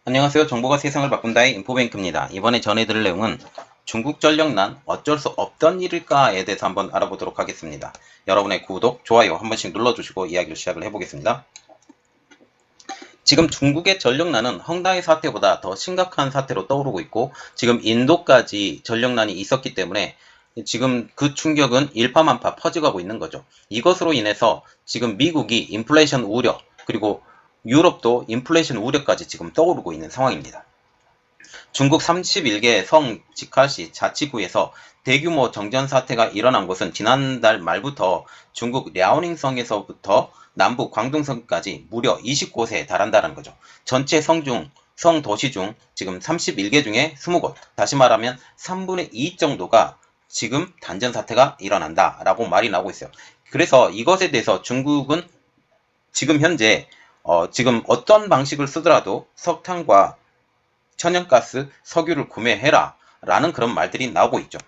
안녕하세요. 정보가 세상을 바꾼다의 인포뱅크입니다. 이번에 전해드릴 내용은 중국 전력난 어쩔 수 없던 일일까에 대해서 한번 알아보도록 하겠습니다. 여러분의 구독, 좋아요 한 번씩 눌러주시고 이야기를 시작을 해보겠습니다. 지금 중국의 전력난은 헝다의 사태보다 더 심각한 사태로 떠오르고 있고, 지금 인도까지 전력난이 있었기 때문에 지금 그 충격은 일파만파 퍼져가고 있는 거죠. 이것으로 인해서 지금 미국이 인플레이션 우려, 그리고 유럽도 인플레이션 우려까지 지금 떠오르고 있는 상황입니다. 중국 31개 성 직하시 자치구에서 대규모 정전 사태가 일어난 곳은 지난달 말부터 중국 랴오닝성에서부터 남부 광둥성까지 무려 20곳에 달한다는 거죠. 전체 성 도시 중 지금 31개 중에 20곳, 다시 말하면 3분의 2 정도가 지금 단전 사태가 일어난다라고 말이 나오고 있어요. 그래서 이것에 대해서 중국은 지금 현재 지금 어떤 방식을 쓰더라도 석탄과 천연가스, 석유를 구매해라 라는 그런 말들이 나오고 있죠.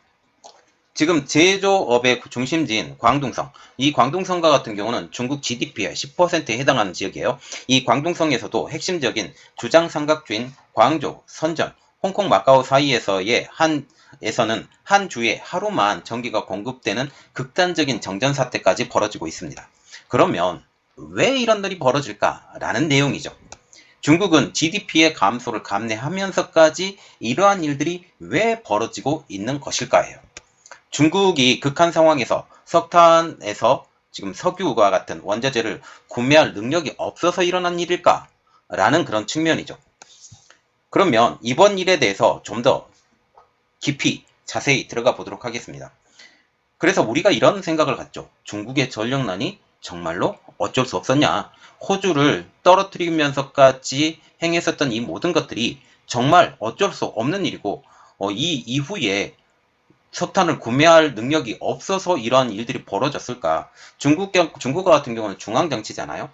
지금 제조업의 중심지인 광둥성, 이 광둥성과 같은 경우는 중국 GDP의 10%에 해당하는 지역이에요. 이 광둥성에서도 핵심적인 주장삼각주인 광저우, 선전, 홍콩, 마카오 사이에서의 에서는 한 주에 하루만 전기가 공급되는 극단적인 정전 사태까지 벌어지고 있습니다. 그러면 왜 이런 일이 벌어질까라는 내용이죠. 중국은 GDP의 감소를 감내하면서까지 이러한 일들이 왜 벌어지고 있는 것일까요? 중국이 극한 상황에서 석탄에서 지금 석유와 같은 원자재를 구매할 능력이 없어서 일어난 일일까? 라는 그런 측면이죠. 그러면 이번 일에 대해서 좀 더 깊이 자세히 들어가 보도록 하겠습니다. 그래서 우리가 이런 생각을 갖죠. 중국의 전력난이 정말로 어쩔 수 없었냐. 호주를 떨어뜨리면서까지 행했었던 이 모든 것들이 정말 어쩔 수 없는 일이고, 이 이후에 석탄을 구매할 능력이 없어서 이러한 일들이 벌어졌을까. 중국 같은 경우는 중앙정치잖아요.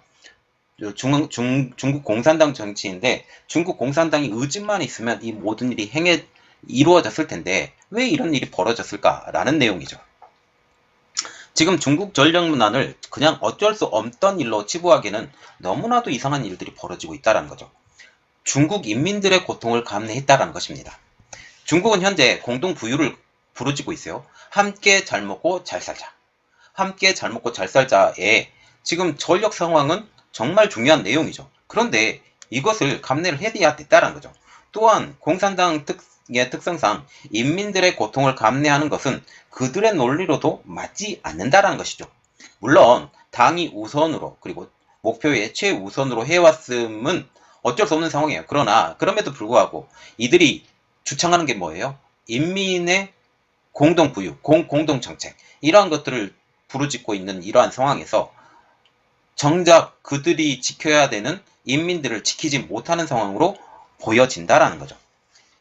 중국 공산당 정치인데, 중국 공산당이 의지만 있으면 이 모든 일이 이루어졌을 텐데 왜 이런 일이 벌어졌을까라는 내용이죠. 지금 중국 전력난을 그냥 어쩔 수 없던 일로 치부하기에는 너무나도 이상한 일들이 벌어지고 있다는 거죠. 중국 인민들의 고통을 감내했다는 것입니다. 중국은 현재 공동 부유를 부르짖고 있어요. 함께 잘 먹고 잘 살자. 함께 잘 먹고 잘 살자에 지금 전력 상황은 정말 중요한 내용이죠. 그런데 이것을 감내를 해야 됐다는 거죠. 또한 공산당 특성상 인민들의 고통을 감내하는 것은 그들의 논리로도 맞지 않는다는 것이죠. 물론 당이 우선으로, 그리고 목표의 최우선으로 해왔음은 어쩔 수 없는 상황이에요. 그러나 그럼에도 불구하고 이들이 주창하는 게 뭐예요? 인민의 공동부유, 공동정책, 이러한 것들을 부르짖고 있는 이러한 상황에서 정작 그들이 지켜야 되는 인민들을 지키지 못하는 상황으로 보여진다라는 거죠.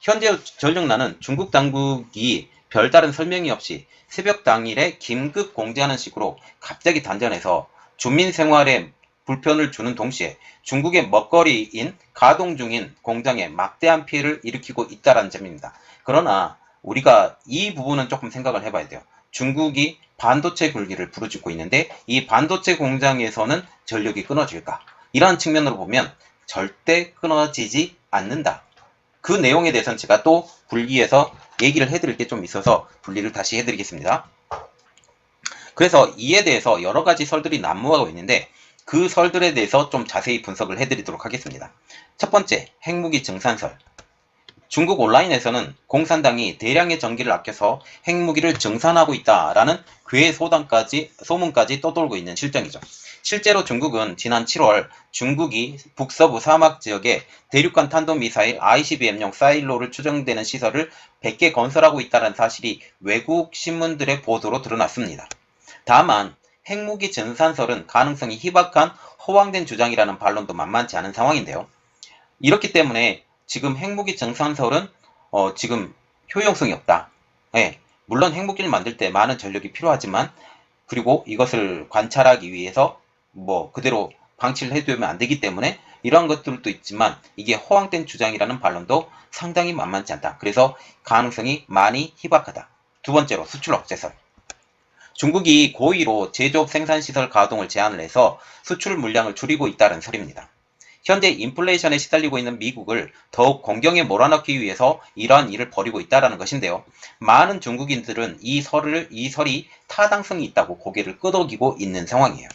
현재 전력난은 중국 당국이 별다른 설명이 없이 새벽 당일에 긴급 공지하는 식으로 갑자기 단전해서 주민 생활에 불편을 주는 동시에 중국의 먹거리인 가동 중인 공장에 막대한 피해를 일으키고 있다는 점입니다. 그러나 우리가 이 부분은 조금 생각을 해봐야 돼요. 중국이 반도체 굴기를 부르짖고 있는데 이 반도체 공장에서는 전력이 끊어질까? 이러한 측면으로 보면 절대 끊어지지 않는다. 그 내용에 대해서는 제가 또 분리해서 얘기를 해드릴 게 좀 있어서 분리를 다시 해드리겠습니다. 그래서 이에 대해서 여러 가지 설들이 난무하고 있는데 그 설들에 대해서 좀 자세히 분석을 해드리도록 하겠습니다. 첫 번째, 핵무기 증산설. 중국 온라인에서는 공산당이 대량의 전기를 아껴서 핵무기를 증산하고 있다라는 괴 소문까지 떠돌고 있는 실정이죠. 실제로 중국은 지난 7월 중국이 북서부 사막 지역에 대륙간 탄도미사일 ICBM용 사일로를 추정되는 시설을 100개 건설하고 있다는 사실이 외국 신문들의 보도로 드러났습니다. 다만 핵무기 증산설은 가능성이 희박한 허황된 주장이라는 반론도 만만치 않은 상황인데요. 이렇기 때문에 지금 핵무기 증산설은 지금 효용성이 없다. 예, 물론 핵무기를 만들 때 많은 전력이 필요하지만, 그리고 이것을 관찰하기 위해서 그대로 방치를 해두면 안 되기 때문에 이러한 것들도 있지만 이게 허황된 주장이라는 반론도 상당히 만만치 않다. 그래서 가능성이 많이 희박하다. 두 번째로 수출 억제설. 중국이 고의로 제조업 생산시설 가동을 제한을 해서 수출 물량을 줄이고 있다는 설입니다. 현재 인플레이션에 시달리고 있는 미국을 더욱 공경에 몰아넣기 위해서 이러한 일을 벌이고 있다는 것인데요. 많은 중국인들은 이 설이 타당성이 있다고 고개를 끄덕이고 있는 상황이에요.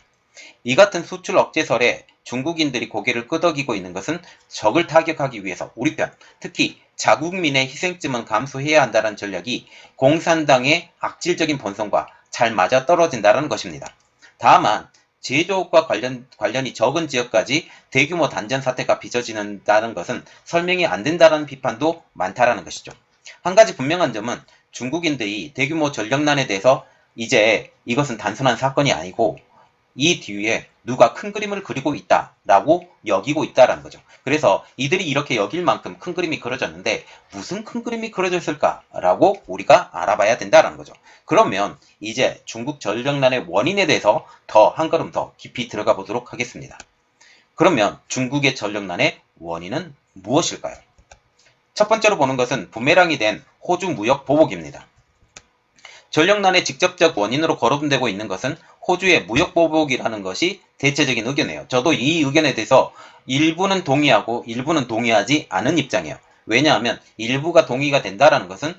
이 같은 수출 억제설에 중국인들이 고개를 끄덕이고 있는 것은 적을 타격하기 위해서 우리 편, 특히 자국민의 희생쯤은 감수해야 한다는 전략이 공산당의 악질적인 본성과 잘 맞아떨어진다는 것입니다. 다만 제조업과 관련이 적은 지역까지 대규모 단전 사태가 빚어지는다는 것은 설명이 안 된다는 비판도 많다라는 것이죠. 한 가지 분명한 점은 중국인들이 대규모 전력난에 대해서 이제 이것은 단순한 사건이 아니고 이 뒤에 누가 큰 그림을 그리고 있다라고 여기고 있다라는 거죠. 그래서 이들이 이렇게 여길 만큼 큰 그림이 그려졌는데 무슨 큰 그림이 그려졌을까라고 우리가 알아봐야 된다라는 거죠. 그러면 이제 중국 전력난의 원인에 대해서 더 한 걸음 더 깊이 들어가 보도록 하겠습니다. 그러면 중국의 전력난의 원인은 무엇일까요? 첫 번째로 보는 것은 부메랑이 된 호주 무역 보복입니다. 전력난의 직접적 원인으로 거론되고 있는 것은 호주의 무역 보복이라는 것이 대체적인 의견이에요. 저도 이 의견에 대해서 일부는 동의하고 일부는 동의하지 않은 입장이에요. 왜냐하면 일부가 동의가 된다라는 것은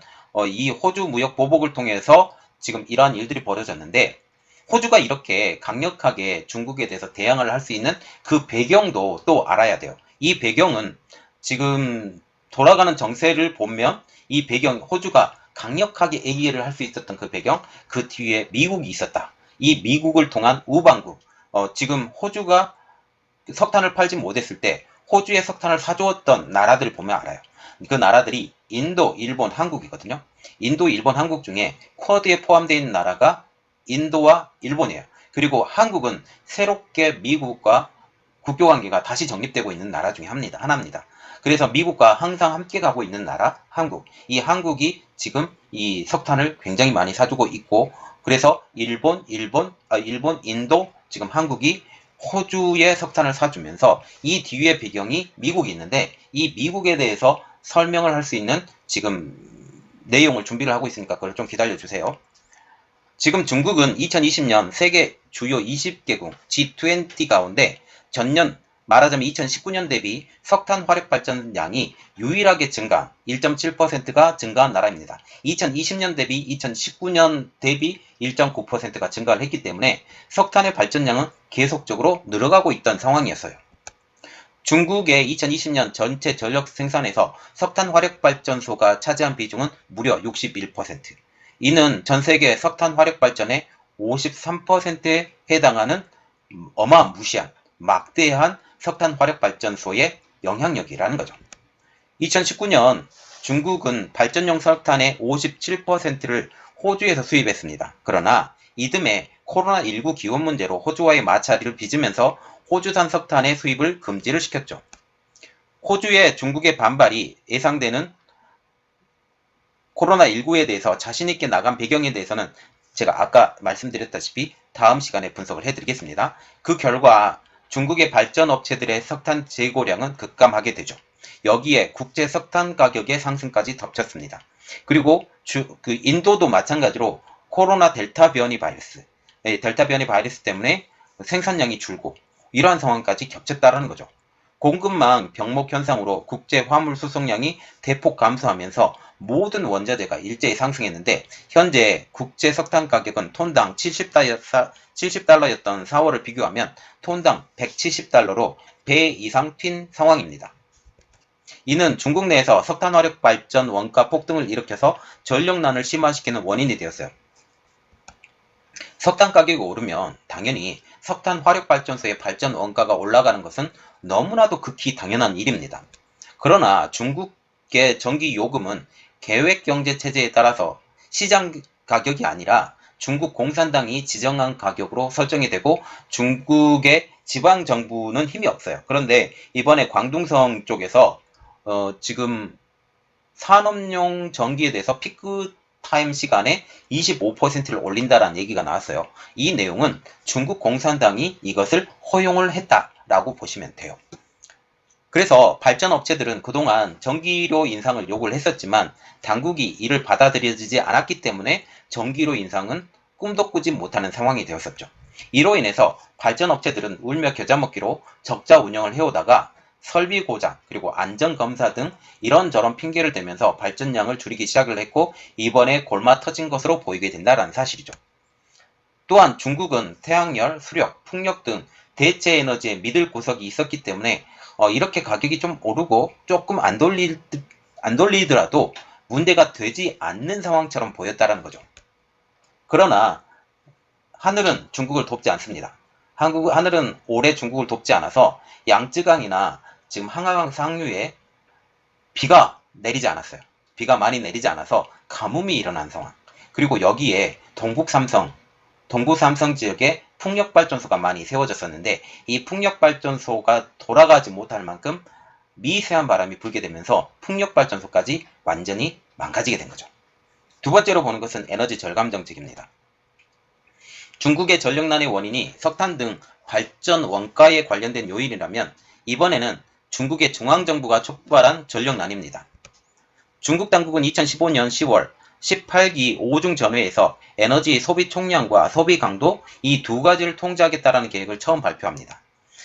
이 호주 무역 보복을 통해서 지금 이러한 일들이 벌어졌는데 호주가 이렇게 강력하게 중국에 대해서 대항을 할 수 있는 그 배경도 또 알아야 돼요. 이 배경은 지금 돌아가는 정세를 보면 이 배경, 호주가 강력하게 AE를 할 수 있었던 그 배경, 그 뒤에 미국이 있었다. 이 미국을 통한 우방국, 지금 호주가 석탄을 팔지 못했을 때 호주에 석탄을 사주었던 나라들을 보면 알아요. 그 나라들이 인도, 일본, 한국이거든요. 인도, 일본, 한국 중에 쿼드에 포함되어 있는 나라가 인도와 일본이에요. 그리고 한국은 새롭게 미국과 국교관계가 다시 정립되고 있는 나라 중에 하나입니다. 그래서 미국과 항상 함께 가고 있는 나라 한국. 이 한국이 지금 이 석탄을 굉장히 많이 사주고 있고 그래서 일본, 인도, 지금 한국이 호주에 석탄을 사주면서 이 뒤에 배경이 미국이 있는데 이 미국에 대해서 설명을 할 수 있는 지금 내용을 준비를 하고 있으니까 그걸 좀 기다려 주세요. 지금 중국은 2020년 세계 주요 20개국 G20 가운데 전년 말하자면 2019년 대비 석탄 화력 발전량이 유일하게 증가한 1.7%가 증가한 나라입니다. 2020년 대비 2019년 대비 1.9%가 증가를 했기 때문에 석탄의 발전량은 계속적으로 늘어가고 있던 상황이었어요. 중국의 2020년 전체 전력 생산에서 석탄 화력 발전소가 차지한 비중은 무려 61%. 이는 전 세계 석탄 화력 발전의 53%에 해당하는 어마무시한 막대한 석탄 화력 발전소의 영향력이라는 거죠. 2019년 중국은 발전용 석탄의 57%를 호주에서 수입했습니다. 그러나 이듬해 코로나19 기원 문제로 호주와의 마찰을 빚으면서 호주산 석탄의 수입을 금지를 시켰죠. 호주의 중국의 반발이 예상되는 코로나19에 대해서 자신있게 나간 배경에 대해서는 제가 아까 말씀드렸다시피 다음 시간에 분석을 해드리겠습니다. 그 결과 중국의 발전업체들의 석탄 재고량은 급감하게 되죠. 여기에 국제 석탄 가격의 상승까지 덮쳤습니다. 그리고 인도도 마찬가지로 코로나 델타 변이 바이러스 때문에 생산량이 줄고 이러한 상황까지 겹쳤다는 거죠. 공급망 병목 현상으로 국제 화물 수송량이 대폭 감소하면서 모든 원자재가 일제히 상승했는데 현재 국제 석탄 가격은 톤당 70달러였던 4월을 비교하면 톤당 170달러로 배 이상 튄 상황입니다. 이는 중국 내에서 석탄 화력 발전 원가 폭등을 일으켜서 전력난을 심화시키는 원인이 되었어요. 석탄 가격이 오르면 당연히 석탄 화력 발전소의 발전 원가가 올라가는 것은 너무나도 극히 당연한 일입니다. 그러나 중국의 전기 요금은 계획 경제 체제에 따라서 시장 가격이 아니라 중국 공산당이 지정한 가격으로 설정이 되고 중국의 지방 정부는 힘이 없어요. 그런데 이번에 광둥성 쪽에서 지금 산업용 전기에 대해서 피크 타임 시간에 25%를 올린다라는 얘기가 나왔어요. 이 내용은 중국 공산당이 이것을 허용을 했다라고 보시면 돼요. 그래서 발전업체들은 그동안 전기료 인상을 요구를 했었지만 당국이 이를 받아들여지지 않았기 때문에 전기료 인상은 꿈도 꾸지 못하는 상황이 되었었죠. 이로 인해서 발전업체들은 울며 겨자 먹기로 적자 운영을 해오다가 설비 고장, 그리고 안전검사 등 이런저런 핑계를 대면서 발전량을 줄이기 시작을 했고 이번에 골마 터진 것으로 보이게 된다는 사실이죠. 또한 중국은 태양열, 수력, 풍력 등 대체 에너지에 믿을 구석이 있었기 때문에 이렇게 가격이 좀 오르고 조금 안 돌리더라도 문제가 되지 않는 상황처럼 보였다는 거죠. 그러나 하늘은 중국을 돕지 않습니다. 하늘은 올해 중국을 돕지 않아서 양쯔강이나 지금 한강강 상류에 비가 내리지 않았어요. 비가 많이 내리지 않아서 가뭄이 일어난 상황. 그리고 여기에 동부 삼성 지역에 풍력발전소가 많이 세워졌었는데 이 풍력발전소가 돌아가지 못할 만큼 미세한 바람이 불게 되면서 풍력발전소까지 완전히 망가지게 된 거죠. 두 번째로 보는 것은 에너지 절감 정책입니다. 중국의 전력난의 원인이 석탄 등 발전 원가에 관련된 요인이라면 이번에는 중국의 중앙정부가 촉발한 전력난입니다. 중국 당국은 2015년 10월 18기 5중 전회에서 에너지 소비 총량과 소비 강도 이 두 가지를 통제하겠다는 계획을 처음 발표합니다.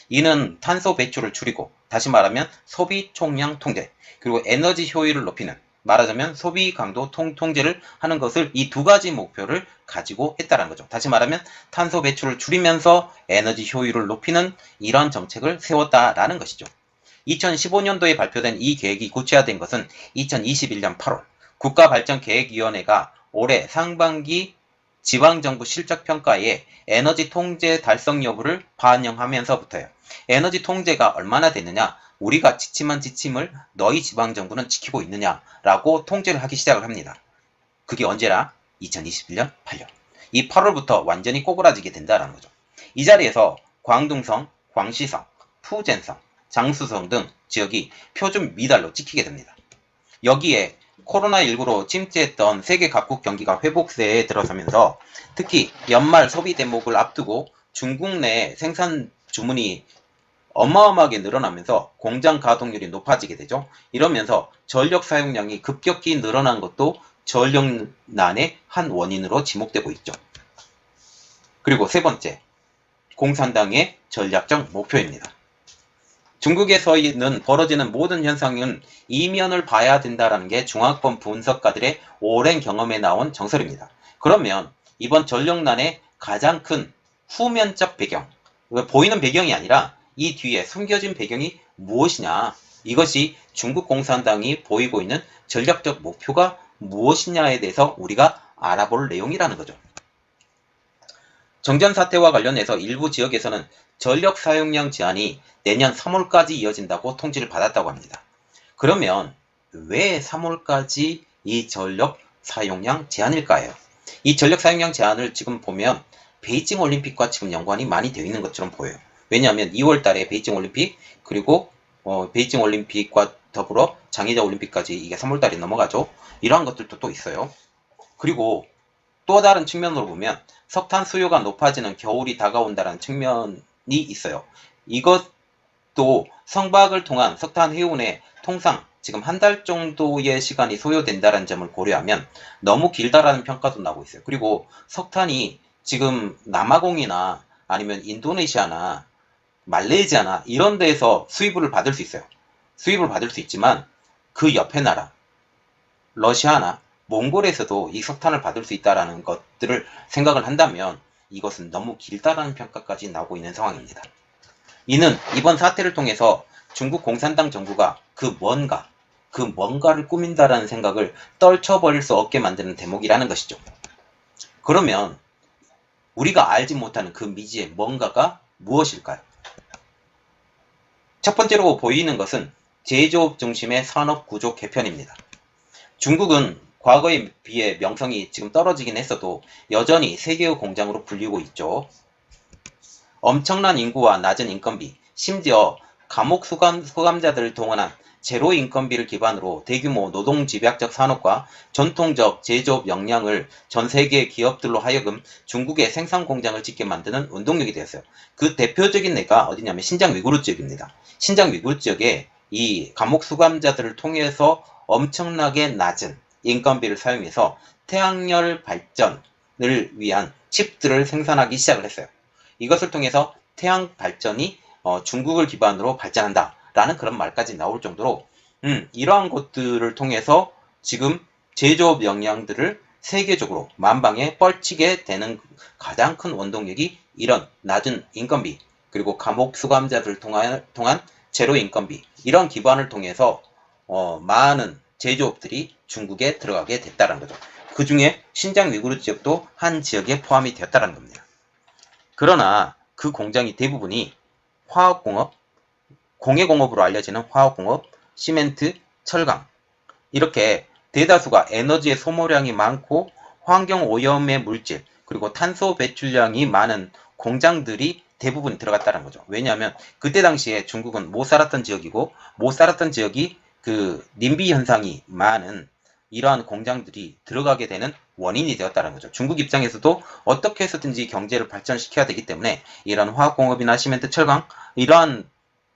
이는 탄소 배출을 줄이고 다시 말하면 소비 총량 통제 그리고 에너지 효율을 높이는 말하자면 소비 강도 통제를 하는 것을 이 두 가지 목표를 가지고 했다는 거죠. 다시 말하면 탄소 배출을 줄이면서 에너지 효율을 높이는 이런 정책을 세웠다라는 것이죠. 2015년도에 발표된 이 계획이 구체화된 것은 2021년 8월 국가발전계획위원회가 올해 상반기 지방정부 실적평가에 에너지 통제 달성 여부를 반영하면서부터요. 에너지 통제가 얼마나 됐느냐, 우리가 지침한 지침을 너희 지방정부는 지키고 있느냐라고 통제를 하기 시작을 합니다. 그게 언제나 2021년 8월. 이 8월부터 완전히 꼬그라지게 된다는 거죠. 이 자리에서 광둥성, 광시성, 푸젠성, 장수성 등 지역이 표준 미달로 찍히게 됩니다. 여기에 코로나19로 침체했던 세계 각국 경기가 회복세에 들어서면서 특히 연말 소비 대목을 앞두고 중국 내 생산 주문이 어마어마하게 늘어나면서 공장 가동률이 높아지게 되죠. 이러면서 전력 사용량이 급격히 늘어난 것도 전력난의 한 원인으로 지목되고 있죠. 그리고 세 번째, 공산당의 전략적 목표입니다. 중국에서는 벌어지는 모든 현상은 이면을 봐야 된다는 게 중앙권 분석가들의 오랜 경험에 나온 정설입니다. 그러면 이번 전력난의 가장 큰 후면적 배경, 보이는 배경이 아니라 이 뒤에 숨겨진 배경이 무엇이냐, 이것이 중국 공산당이 보이고 있는 전략적 목표가 무엇이냐에 대해서 우리가 알아볼 내용이라는 거죠. 정전 사태와 관련해서 일부 지역에서는 전력 사용량 제한이 내년 3월까지 이어진다고 통지를 받았다고 합니다. 그러면 왜 3월까지 이 전력 사용량 제한일까요? 이 전력 사용량 제한을 지금 보면 베이징 올림픽과 지금 연관이 많이 되어 있는 것처럼 보여요. 왜냐하면 2월 달에 베이징 올림픽 그리고 베이징 올림픽과 더불어 장애자 올림픽까지 이게 3월 달에 넘어가죠. 이러한 것들도 또 있어요. 그리고 또 다른 측면으로 보면 석탄 수요가 높아지는 겨울이 다가온다는 측면이 있어요. 이것도 성박을 통한 석탄 해운에 통상 지금 한 달 정도의 시간이 소요된다는 점을 고려하면 너무 길다라는 평가도 나오고 있어요. 그리고 석탄이 지금 남아공이나 아니면 인도네시아나 말레이시아나 이런 데에서 수입을 받을 수 있어요. 수입을 받을 수 있지만 그 옆에 나라 러시아나 몽골에서도 이 석탄을 받을 수 있다는 것들을 생각을 한다면 이것은 너무 길다라는 평가까지 나오고 있는 상황입니다. 이는 이번 사태를 통해서 중국 공산당 정부가 그 뭔가를 꾸민다라는 생각을 떨쳐버릴 수 없게 만드는 대목이라는 것이죠. 그러면 우리가 알지 못하는 그 미지의 뭔가가 무엇일까요? 첫 번째로 보이는 것은 제조업 중심의 산업 구조 개편입니다. 중국은 과거에 비해 명성이 지금 떨어지긴 했어도 여전히 세계의 공장으로 불리고 있죠. 엄청난 인구와 낮은 인건비, 심지어 감옥 수감자들을 동원한 제로 인건비를 기반으로 대규모 노동집약적 산업과 전통적 제조업 역량을 전 세계 기업들로 하여금 중국의 생산 공장을 짓게 만드는 운동력이 되었어요. 그 대표적인 예가 어디냐면 신장 위구르 지역입니다. 신장 위구르 지역에 이 감옥 수감자들을 통해서 엄청나게 낮은 인건비를 사용해서 태양열 발전을 위한 칩들을 생산하기 시작을 했어요. 이것을 통해서 태양 발전이 중국을 기반으로 발전한다 라는 그런 말까지 나올 정도로 이러한 것들을 통해서 지금 제조업 역량들을 세계적으로 만방에 뻘치게 되는 가장 큰 원동력이 이런 낮은 인건비 그리고 감옥 수감자들을 통한 제로 인건비 이런 기반을 통해서 많은 제조업들이 중국에 들어가게 됐다는 거죠. 그 중에 신장 위구르 지역도 한 지역에 포함이 되었다는 겁니다. 그러나 그 공장이 대부분이 화학공업, 공해공업으로 알려지는 화학공업, 시멘트, 철강 이렇게 대다수가 에너지의 소모량이 많고 환경오염의 물질 그리고 탄소 배출량이 많은 공장들이 대부분 들어갔다는 거죠. 왜냐하면 그때 당시에 중국은 못 살았던 지역이고 못 살았던 지역이 그 님비 현상이 많은 이러한 공장들이 들어가게 되는 원인이 되었다는 거죠. 중국 입장에서도 어떻게 해서든지 경제를 발전시켜야 되기 때문에 이런 화학공업이나 시멘트, 철강 이러한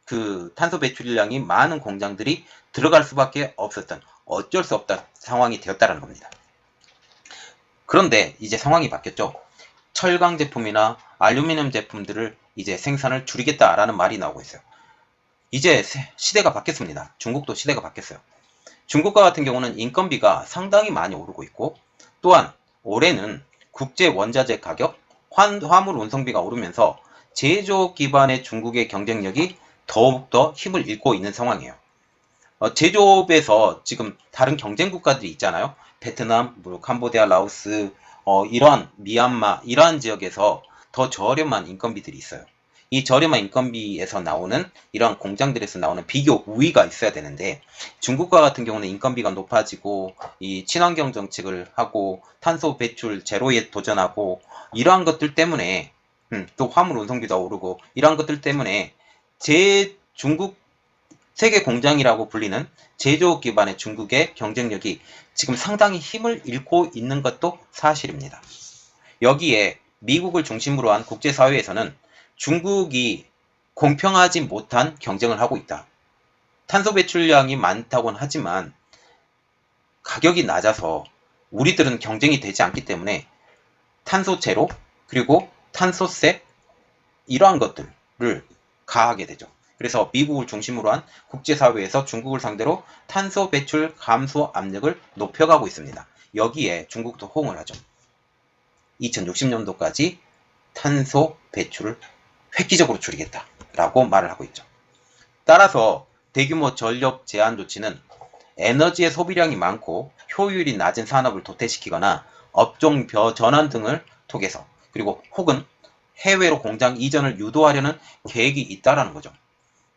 그 탄소 배출량이 많은 공장들이 들어갈 수밖에 없었던 어쩔 수 없다 상황이 되었다는 겁니다. 그런데 이제 상황이 바뀌었죠. 철강 제품이나 알루미늄 제품들을 이제 생산을 줄이겠다라는 말이 나오고 있어요. 이제 시대가 바뀌었습니다. 중국도 시대가 바뀌었어요. 중국과 같은 경우는 인건비가 상당히 많이 오르고 있고 또한 올해는 국제 원자재 가격, 화물 운송비가 오르면서 제조업 기반의 중국의 경쟁력이 더욱더 힘을 잃고 있는 상황이에요. 제조업에서 지금 다른 경쟁 국가들이 있잖아요. 베트남, 캄보디아, 라오스, 이러한 미얀마, 이러한 지역에서 더 저렴한 인건비들이 있어요. 이 저렴한 인건비에서 나오는 이러한 공장들에서 나오는 비교 우위가 있어야 되는데 중국과 같은 경우는 인건비가 높아지고 이 친환경 정책을 하고 탄소 배출 제로에 도전하고 이러한 것들 때문에 또 화물 운송비도 오르고 이러한 것들 때문에 중국 세계 공장이라고 불리는 제조업 기반의 중국의 경쟁력이 지금 상당히 힘을 잃고 있는 것도 사실입니다. 여기에 미국을 중심으로 한 국제사회에서는 중국이 공평하지 못한 경쟁을 하고 있다. 탄소 배출량이 많다고는 하지만 가격이 낮아서 우리들은 경쟁이 되지 않기 때문에 탄소 제로 그리고 탄소세 이러한 것들을 가하게 되죠. 그래서 미국을 중심으로 한 국제사회에서 중국을 상대로 탄소 배출 감소 압력을 높여가고 있습니다. 여기에 중국도 호응을 하죠. 2060년도까지 탄소 배출을 획기적으로 줄이겠다라고 말을 하고 있죠. 따라서 대규모 전력 제한 조치는 에너지의 소비량이 많고 효율이 낮은 산업을 도태시키거나 업종 전환 등을 통해서 그리고 혹은 해외로 공장 이전을 유도하려는 계획이 있다라는 거죠.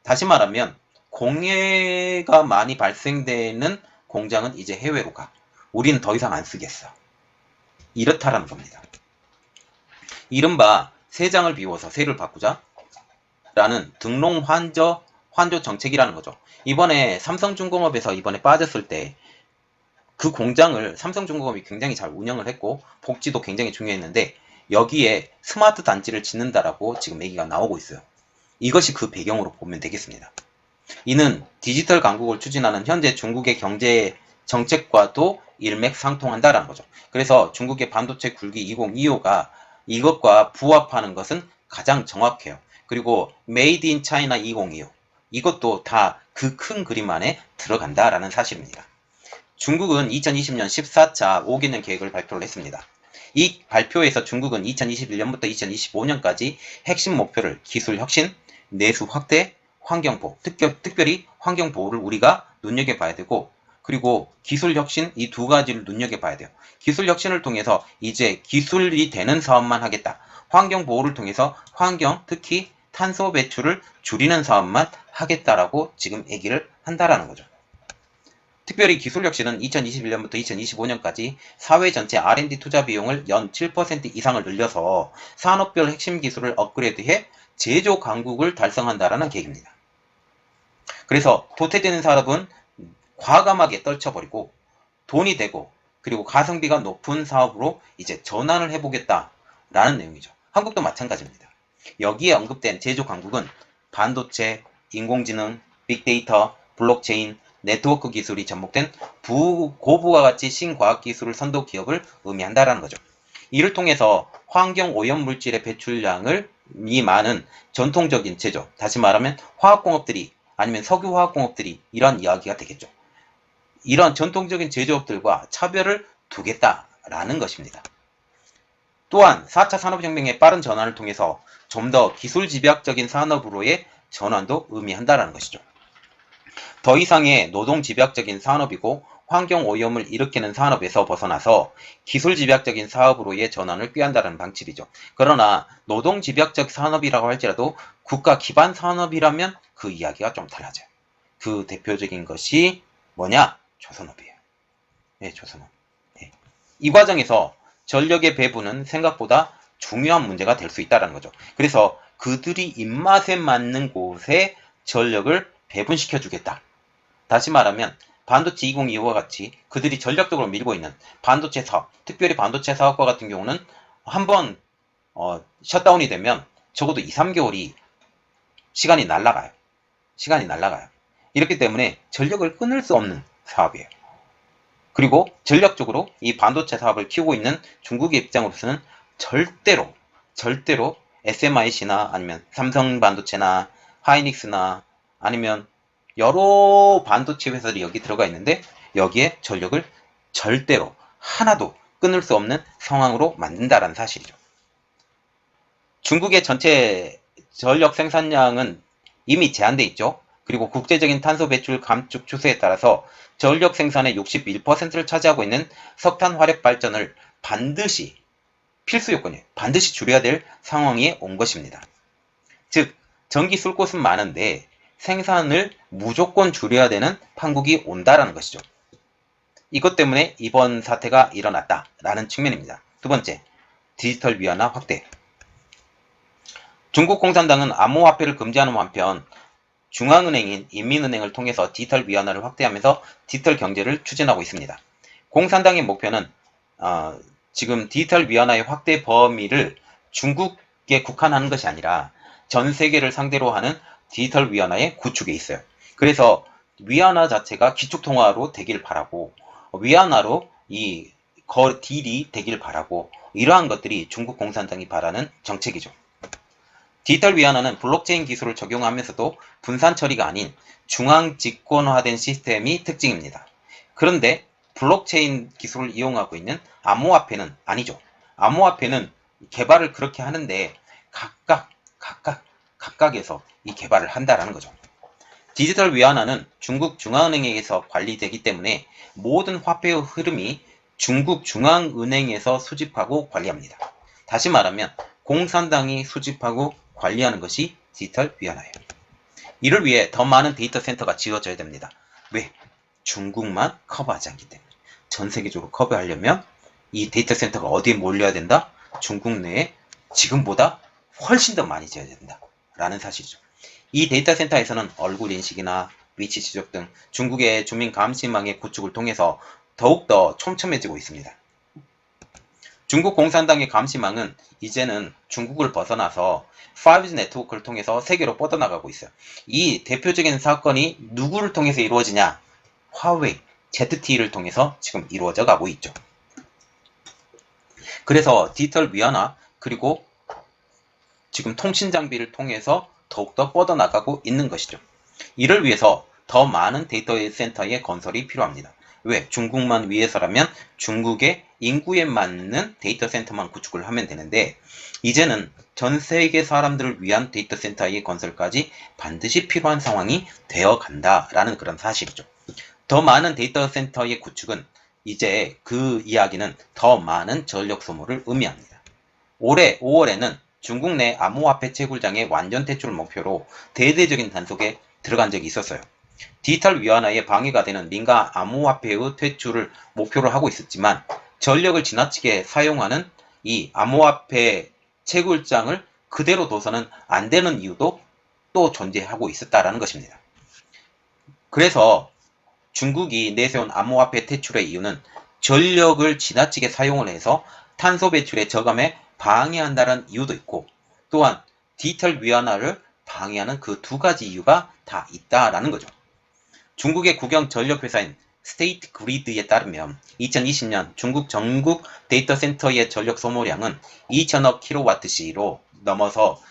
다시 말하면 공해가 많이 발생되는 공장은 이제 해외로 가. 우리는 더 이상 안 쓰겠어. 이렇다라는 겁니다. 이른바 세장을 비워서 세를 바꾸자 라는 등록 환조 정책이라는 거죠. 이번에 삼성중공업에서 이번에 빠졌을 때 그 공장을 삼성중공업이 굉장히 잘 운영을 했고 복지도 굉장히 중요했는데 여기에 스마트 단지를 짓는다라고 지금 얘기가 나오고 있어요. 이것이 그 배경으로 보면 되겠습니다. 이는 디지털 강국을 추진하는 현재 중국의 경제 정책과도 일맥상통한다라는 거죠. 그래서 중국의 반도체 굴기 2025가 이것과 부합하는 것은 가장 정확해요. 그리고 메이드 인 차이나 2025 이것도 다 그 큰 그림 안에 들어간다라는 사실입니다. 중국은 2020년 14차 5개년 계획을 발표를 했습니다. 이 발표에서 중국은 2021년부터 2025년까지 핵심 목표를 기술 혁신, 내수 확대, 환경보호, 특별히 환경보호를 우리가 눈여겨봐야 되고 그리고 기술 혁신 이 두 가지를 눈여겨봐야 돼요. 기술 혁신을 통해서 이제 기술이 되는 사업만 하겠다. 환경보호를 통해서 환경, 특히 탄소 배출을 줄이는 사업만 하겠다라고 지금 얘기를 한다라는 거죠. 특별히 기술혁신은 2021년부터 2025년까지 사회 전체 R&D 투자 비용을 연 7% 이상을 늘려서 산업별 핵심 기술을 업그레이드해 제조 강국을 달성한다라는 계획입니다. 그래서 도태되는 산업은 과감하게 떨쳐버리고 돈이 되고 그리고 가성비가 높은 사업으로 이제 전환을 해보겠다라는 내용이죠. 한국도 마찬가지입니다. 여기에 언급된 제조 강국은 반도체, 인공지능, 빅데이터, 블록체인, 네트워크 기술이 접목된 고부가 가치 신과학 기술을 선도 기업을 의미한다라는 거죠. 이를 통해서 환경 오염 물질의 배출량이 많은 전통적인 제조, 다시 말하면 화학공업들이 아니면 석유화학공업들이 이런 이야기가 되겠죠. 이런 전통적인 제조업들과 차별을 두겠다라는 것입니다. 또한 4차 산업혁명의 빠른 전환을 통해서 좀 더 기술 집약적인 산업으로의 전환도 의미한다는 것이죠. 더 이상의 노동 집약적인 산업이고 환경 오염을 일으키는 산업에서 벗어나서 기술 집약적인 사업으로의 전환을 꾀한다는 방침이죠. 그러나 노동 집약적 산업이라고 할지라도 국가 기반 산업이라면 그 이야기가 좀 달라져요. 그 대표적인 것이 뭐냐? 조선업이에요. 네, 조선업. 네. 이 과정에서 전력의 배분은 생각보다 중요한 문제가 될 수 있다는 거죠. 그래서 그들이 입맛에 맞는 곳에 전력을 배분시켜 주겠다. 다시 말하면 반도체 2025와 같이 그들이 전략적으로 밀고 있는 반도체 사업, 특별히 반도체 사업과 같은 경우는 한번 셧다운이 되면 적어도 2, 3개월이 시간이 날아가요. 이렇기 때문에 전력을 끊을 수 없는 사업이에요. 그리고 전략적으로 이 반도체 사업을 키우고 있는 중국의 입장으로서는 절대로 SMIC나 아니면 삼성 반도체나 하이닉스나 아니면 여러 반도체 회사들이 여기 들어가 있는데 여기에 전력을 절대로 하나도 끊을 수 없는 상황으로 만든다는 사실이죠. 중국의 전체 전력 생산량은 이미 제한되어 있죠. 그리고 국제적인 탄소 배출 감축 추세에 따라서 전력 생산의 61%를 차지하고 있는 석탄 화력 발전을 반드시 필수 요건이에요. 반드시 줄여야 될 상황에 온 것입니다. 즉 전기 쓸 곳은 많은데 생산을 무조건 줄여야 되는 판국이 온다라는 것이죠. 이것 때문에 이번 사태가 일어났다라는 측면입니다. 두 번째, 디지털 위안화 확대. 중국 공산당은 암호화폐를 금지하는 한편 중앙은행인 인민은행을 통해서 디지털 위안화를 확대하면서 디지털 경제를 추진하고 있습니다. 공산당의 목표는 지금 디지털 위안화의 확대 범위를 중국에 국한하는 것이 아니라 전 세계를 상대로 하는 디지털 위안화의 구축에 있어요. 그래서 위안화 자체가 기축통화로 되길 바라고 위안화로 이 딜이 되길 바라고 이러한 것들이 중국 공산당이 바라는 정책이죠. 디지털 위안화는 블록체인 기술을 적용하면서도 분산 처리가 아닌 중앙 집권화된 시스템이 특징입니다. 그런데 블록체인 기술을 이용하고 있는 암호화폐는 아니죠. 암호화폐는 개발을 그렇게 하는데 각각에서 이 개발을 한다라는 거죠. 디지털 위안화는 중국 중앙은행에서 관리되기 때문에 모든 화폐의 흐름이 중국 중앙은행에서 수집하고 관리합니다. 다시 말하면 공산당이 수집하고 관리하는 것이 디지털 위안화예요. 이를 위해 더 많은 데이터 센터가 지어져야 됩니다. 왜? 중국만 커버하지 않기 때문에. 전 세계적으로 커버하려면 이 데이터 센터가 어디에 몰려야 된다? 중국 내에 지금보다 훨씬 더 많이 지어야 된다. 라는 사실이죠. 이 데이터 센터에서는 얼굴 인식이나 위치 추적 등 중국의 주민 감시망의 구축을 통해서 더욱더 촘촘해지고 있습니다. 중국 공산당의 감시망은 이제는 중국을 벗어나서 5G 네트워크를 통해서 세계로 뻗어나가고 있어요. 이 대표적인 사건이 누구를 통해서 이루어지냐? 화웨이, ZTE를 통해서 지금 이루어져 가고 있죠. 그래서 디지털 위안화 그리고 지금 통신 장비를 통해서 더욱더 뻗어나가고 있는 것이죠. 이를 위해서 더 많은 데이터 센터의 건설이 필요합니다. 왜? 중국만 위해서라면 중국의 인구에 맞는 데이터 센터만 구축을 하면 되는데 이제는 전 세계 사람들을 위한 데이터 센터의 건설까지 반드시 필요한 상황이 되어 간다라는 그런 사실이죠. 더 많은 데이터 센터의 구축은 이제 그 이야기는 더 많은 전력 소모를 의미합니다. 올해 5월에는 중국 내 암호화폐 채굴장의 완전 퇴출을 목표로 대대적인 단속에 들어간 적이 있었어요. 디지털 위안화에 방해가 되는 민간 암호화폐의 퇴출을 목표로 하고 있었지만 전력을 지나치게 사용하는 이 암호화폐 채굴장을 그대로 둬서는 안 되는 이유도 또 존재하고 있었다는 것입니다. 그래서 중국이 내세운 암호화폐 퇴출의 이유는 전력을 지나치게 사용을 해서 탄소 배출의 저감에 방해한다는 이유도 있고 또한 디지털 위안화를 방해하는 그 두 가지 이유가 다 있다라는 거죠. 중국의 국영 전력회사인 스테이트 그리드에 따르면 2020년 중국 전국 데이터 센터의 전력 소모량은 2천억 kWh로 넘어서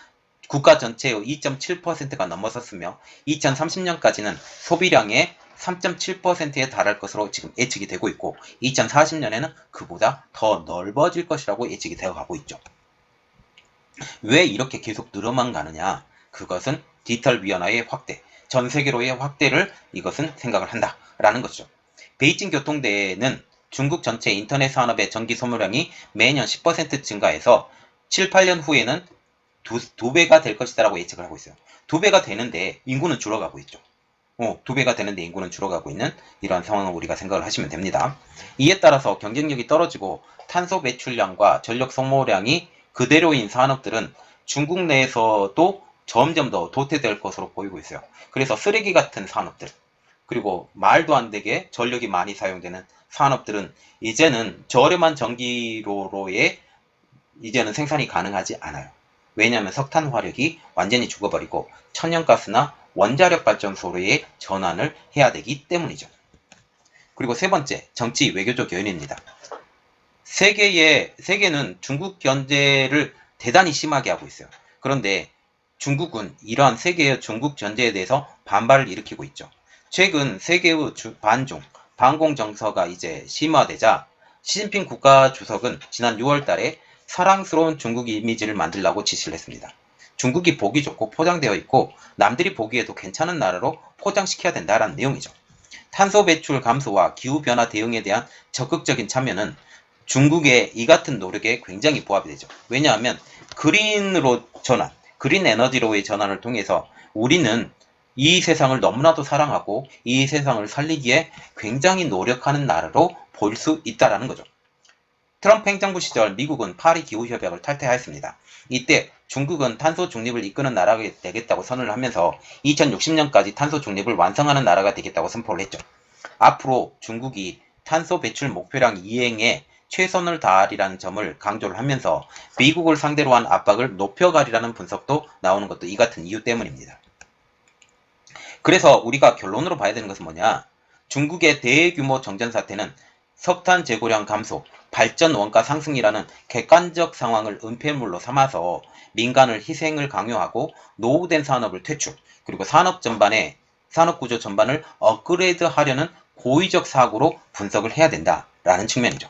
국가 전체의 2.7%가 넘어섰으며 2030년까지는 소비량의 3.7%에 달할 것으로 지금 예측이 되고 있고 2040년에는 그보다 더 넓어질 것이라고 예측이 되어 가고 있죠. 왜 이렇게 계속 늘어만 가느냐? 그것은 디지털 위안화의 확대, 전 세계로의 확대를 이것은 생각을 한다라는 것이죠. 베이징 교통대회는 중국 전체 인터넷 산업의 전기 소모량이 매년 10% 증가해서 7, 8년 후에는 두 배가 될 것이다라고 예측을 하고 있어요. 두 배가 되는데 인구는 줄어가고 있죠. 두 배가 되는데 인구는 줄어가고 있는 이러한 상황을 우리가 생각을 하시면 됩니다. 이에 따라서 경쟁력이 떨어지고 탄소 배출량과 전력 소모량이 그대로인 산업들은 중국 내에서도 점점 더 도태될 것으로 보이고 있어요. 그래서 쓰레기 같은 산업들, 그리고 말도 안 되게 전력이 많이 사용되는 산업들은 이제는 저렴한 전기로의 이제는 생산이 가능하지 않아요. 왜냐하면 석탄 화력이 완전히 죽어버리고 천연가스나 원자력 발전소로의 전환을 해야 되기 때문이죠. 그리고 세 번째, 정치 외교적 요인입니다. 세계는 중국 견제를 대단히 심하게 하고 있어요. 그런데 중국은 이러한 세계의 중국 견제에 대해서 반발을 일으키고 있죠. 최근 세계의 반공 정서가 이제 심화되자 시진핑 국가주석은 지난 6월 달에 사랑스러운 중국 이미지를 만들라고 지시를 했습니다. 중국이 보기 좋고 포장되어 있고 남들이 보기에도 괜찮은 나라로 포장시켜야 된다라는 내용이죠. 탄소 배출 감소와 기후변화 대응에 대한 적극적인 참여는 중국의 이 같은 노력에 굉장히 부합이 되죠. 왜냐하면 그린 에너지로의 전환을 통해서 우리는 이 세상을 너무나도 사랑하고 이 세상을 살리기에 굉장히 노력하는 나라로 볼 수 있다는 거죠. 트럼프 행정부 시절 미국은 파리 기후협약을 탈퇴하였습니다. 이때 중국은 탄소 중립을 이끄는 나라가 되겠다고 선언을 하면서 2060년까지 탄소 중립을 완성하는 나라가 되겠다고 선포를 했죠. 앞으로 중국이 탄소 배출 목표량 이행에 최선을 다하리라는 점을 강조를 하면서 미국을 상대로 한 압박을 높여가리라는 분석도 나오는 것도 이 같은 이유 때문입니다. 그래서 우리가 결론으로 봐야 되는 것은 뭐냐? 중국의 대규모 정전 사태는 석탄 재고량 감소, 발전 원가 상승이라는 객관적 상황을 은폐물로 삼아서 민간을 희생을 강요하고 노후된 산업을 퇴출, 그리고 산업 구조 전반을 업그레이드 하려는 고의적 사고로 분석을 해야 된다라는 측면이죠.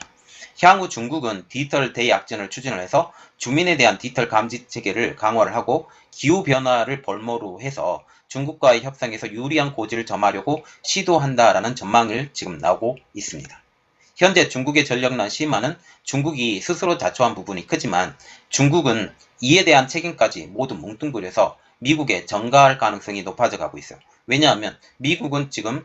향후 중국은 디지털 대약진을 추진을 해서 주민에 대한 디지털 감지 체계를 강화를 하고 기후변화를 볼모로 해서 중국과의 협상에서 유리한 고지를 점하려고 시도한다라는 전망을 지금 나오고 있습니다. 현재 중국의 전력난 심화는 중국이 스스로 자초한 부분이 크지만 중국은 이에 대한 책임까지 모두 뭉뚱그려서 미국에 전가할 가능성이 높아져 가고 있어요. 왜냐하면 미국은 지금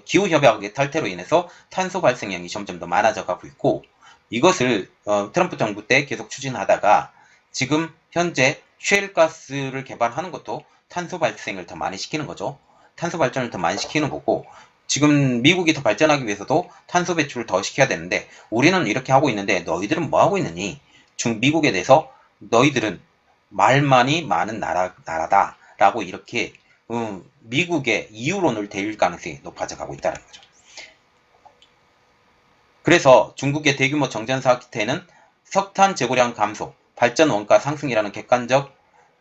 기후협약의 탈퇴로 인해서 탄소 발생량이 점점 더 많아져 가고 있고 이것을 트럼프 정부 때 계속 추진하다가 지금 현재 셰일가스를 개발하는 것도 탄소 발생을 더 많이 시키는 거죠. 탄소 발전을 더 많이 시키는 거고 지금 미국이 더 발전하기 위해서도 탄소 배출을 더 시켜야 되는데 우리는 이렇게 하고 있는데 너희들은 뭐 하고 있느니? 미국에 대해서 너희들은 말만이 많은 나라다 라고 이렇게 미국의 이유론을 대일 가능성이 높아져 가고 있다는 거죠. 그래서 중국의 대규모 정전 사태는 석탄 재고량 감소, 발전 원가 상승이라는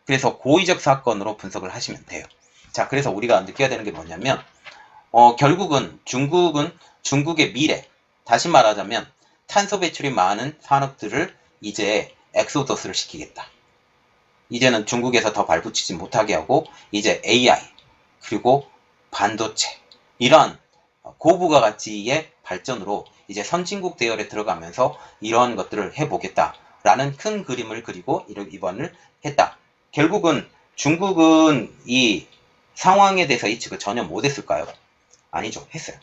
그래서 고의적 사건으로 분석을 하시면 돼요. 자, 그래서 우리가 느껴야 되는 게 뭐냐면 결국은 중국의 미래, 다시 말하자면 탄소 배출이 많은 산업들을 이제 엑소더스를 시키겠다. 이제는 중국에서 더 발붙이지 못하게 하고 이제 AI 그리고 반도체 이런 고부가 가치의 발전으로 이제 선진국 대열에 들어가면서 이런 것들을 해보겠다라는 큰 그림을 그리고 이번을 했다. 결국은 중국은 이 상황에 대해서 예측을 전혀 못했을까요? 아니죠. 했어요.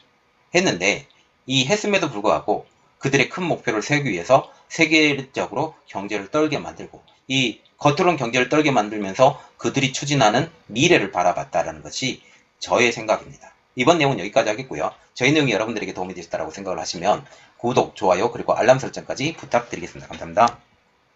했는데 했음에도 불구하고 그들의 큰 목표를 세우기 위해서 세계적으로 경제를 떨게 만들고 겉으로는 경제를 떨게 만들면서 그들이 추진하는 미래를 바라봤다라는 것이 저의 생각입니다. 이번 내용은 여기까지 하겠고요. 저희 내용이 여러분들에게 도움이 되셨다고 생각을 하시면 구독, 좋아요, 그리고 알람 설정까지 부탁드리겠습니다. 감사합니다.